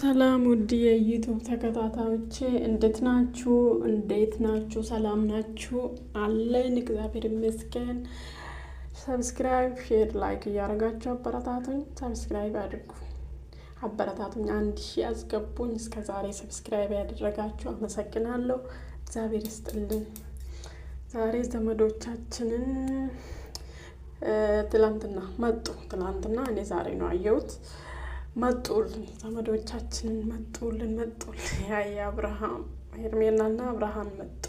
ሰላም ውድ የዩቲዩብ ተከታታዮቼ እንዴት ናችሁ? ሰላም ናችሁ? አለን እግዚአብሔር ይመስገን። ሰብስክራይብ፣ ሼር፣ ላይክ እያደረጋችሁ አበረታቱኝ። ሰብስክራይብ አድርጉ፣ አበረታቱኝ። 1000 አስገቡኝ። እስከዛሬ ሰብስክራይብ ያደረጋችሁ አመሰግናለሁ። እግዚአብሔር ይስጥልን። ዛሬ ዘመዶቻችንን ትላንትና መጡ። እኔ ዛሬ ነው አየሁት። መጡልን ዘመዶቻችንን መጡልን። ያየ አብርሃም ሄርሜላና አብርሃም መጡ።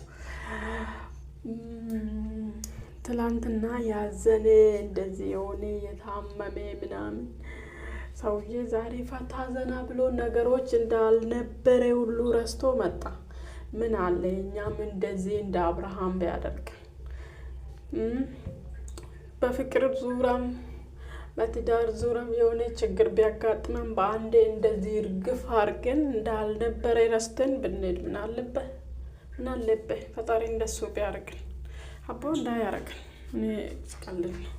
ትላንትና ያዘነ እንደዚህ የሆነ የታመመ ምናምን ሰውዬ ዛሬ ፈታ ዘና ብሎ ነገሮች እንዳልነበረ ሁሉ ረስቶ መጣ። ምን አለ እኛም እንደዚህ እንደ አብርሃም ቢያደርግ በፍቅር ዙሪያም በትዳር ዙሪያም የሆነ ችግር ቢያጋጥመን በአንዴ እንደዚህ እርግፍ አድርገን እንዳልነበረ ረስተን ብንሄድ ምን አለበት? ፈጣሪ እንደሱ ቢያደርግን አቦ እንዳያደርግን እኔ ስቀልድ ነው።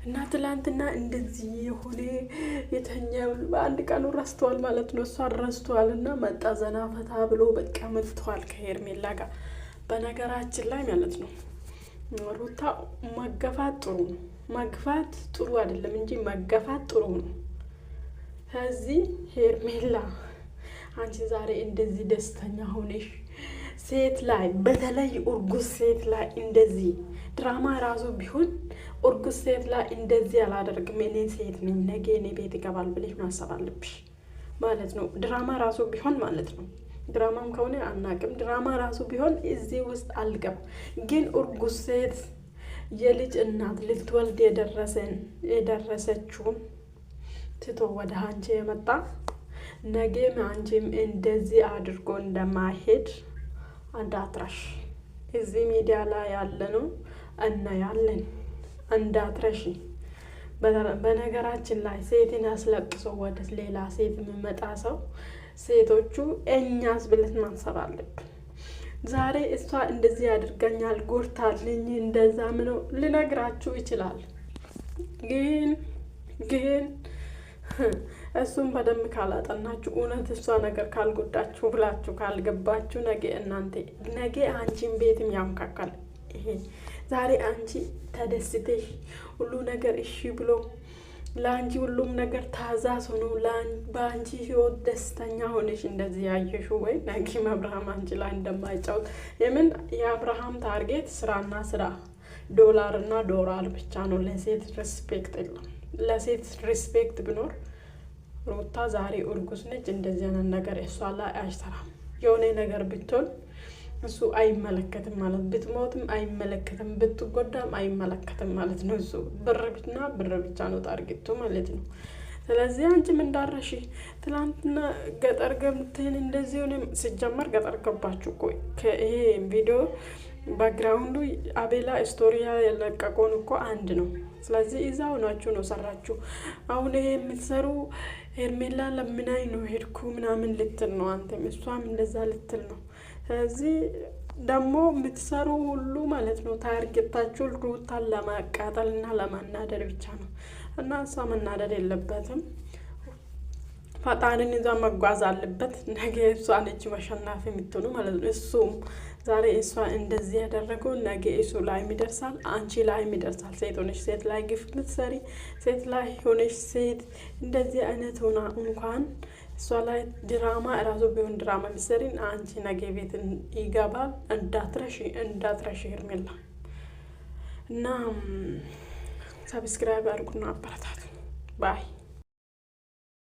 እና ትላንትና እንደዚህ የሆነ የተኛ በአንድ ቀኑ ረስተዋል ማለት ነው። እሷ ረስተዋል እና መጣ ዘና ፈታ ብሎ በቃ መጥተዋል ከሄርሜላ ጋር። በነገራችን ላይ ማለት ነው ሩታ መገፋት ጥሩ ነው። መግፋት ጥሩ አይደለም እንጂ መገፋት ጥሩ ነው። ከዚህ ሄርሜላ አንቺ ዛሬ እንደዚህ ደስተኛ ሆነሽ ሴት ላይ በተለይ እርጉዝ ሴት ላይ እንደዚህ ድራማ ራሱ ቢሆን እርጉዝ ሴት ላይ እንደዚህ አላደርግም እኔ ሴት ነኝ ነገ እኔ ቤት ይገባል ብለሽ ማሰብ አለብሽ ማለት ነው። ድራማ ራሱ ቢሆን ማለት ነው። ድራማም ከሆነ አናቅም። ድራማ ራሱ ቢሆን እዚህ ውስጥ አልገባ። ግን እርጉዝ ሴት የልጅ እናት ልትወልድ የደረሰችውን ትቶ ወደ አንቺ የመጣ ነገም አንቺም እንደዚህ አድርጎ እንደማይሄድ እንዳትረሽ። እዚህ ሚዲያ ላይ ያለ ነው እናያለን፣ እንዳትረሽ። በነገራችን ላይ ሴትን ያስለቅሶ ወደ ሌላ ሴት የሚመጣ ሰው ሴቶቹ እኛስ ብለን ማሰብ አለብን። ዛሬ እሷ እንደዚህ ያድርገኛል ጎርታልኝ እንደዛ ምነው ልነግራችሁ ይችላል። ግን እሱም በደንብ ካላጠናችሁ እውነት እሷ ነገር ካልጎዳችሁ ብላችሁ ካልገባችሁ ነገ አንቺን ቤትም ያምካካል። ይሄ ዛሬ አንቺ ተደስተሽ ሁሉ ነገር እሺ ብሎ ለአንቺ ሁሉም ነገር ታዛዝ ሆኖ በአንቺ ህይወት ደስተኛ ሆነሽ እንደዚህ ያየሽው ወይ ነገም አብርሃም አንቺ ላይ እንደማይጫወት የምን የአብርሃም ታርጌት ስራና ስራ ዶላርና ዶላር ብቻ ነው። ለሴት ሪስፔክት የለም። ለሴት ሪስፔክት ቢኖር ሩታ ዛሬ እርጉዝ ነች። እንደዚህ አይነት ነገር እሷ ላይ አይሰራም። የሆነ ነገር ብትሆን እሱ አይመለከትም ማለት ብትሞትም አይመለከትም፣ ብትጎዳም አይመለከትም ማለት ነው። እሱ ብር ብቻ ነው ታርጌቱ ማለት ነው። ስለዚህ አንቺም እንዳረሽ ትላንትና ገጠር ገብተን እንደዚህ ሆነ። ሲጀመር ገጠር ገባችሁ እኮ ከይሄ ቪዲዮ ባክግራውንዱ አቤላ ስቶሪያ የለቀቀውን እኮ አንድ ነው። ስለዚህ እዛው ናችሁ ነው ሰራችሁ። አሁን ይሄ የምትሰሩ ሄርሜላ ለምናይ ነው ሄድኩ ምናምን ልትል ነው። አንተም እሷም እንደዛ ልትል ነው። ስለዚህ ደግሞ የምትሰሩ ሁሉ ማለት ነው ታርጌታችሁ ሩታን ለማቃጠልና ለማናደድ ብቻ ነው። እና እሷ መናደድ የለበትም። ፈጣሪን ይዛ መጓዝ አለበት። ነገ እሷ ነች አሸናፊ የምትሆኑ ማለት ነው። እሱም ዛሬ እሷ እንደዚህ ያደረገው ነገ እሱ ላይ ይደርሳል፣ አንቺ ላይ ይደርሳል። ሴት ሆነሽ ሴት ላይ ግፍ ምትሰሪ፣ ሴት ላይ ሆነሽ ሴት እንደዚህ አይነት ሆና እንኳን እሷ ላይ ድራማ እራሱ ቢሆን ድራማ ምትሰሪን አንቺ ነገ ቤት ይገባል። እንዳትረሺ ሄርሜላ። እና ሰብስክራይብ አድርጉና አበረታቱ ባይ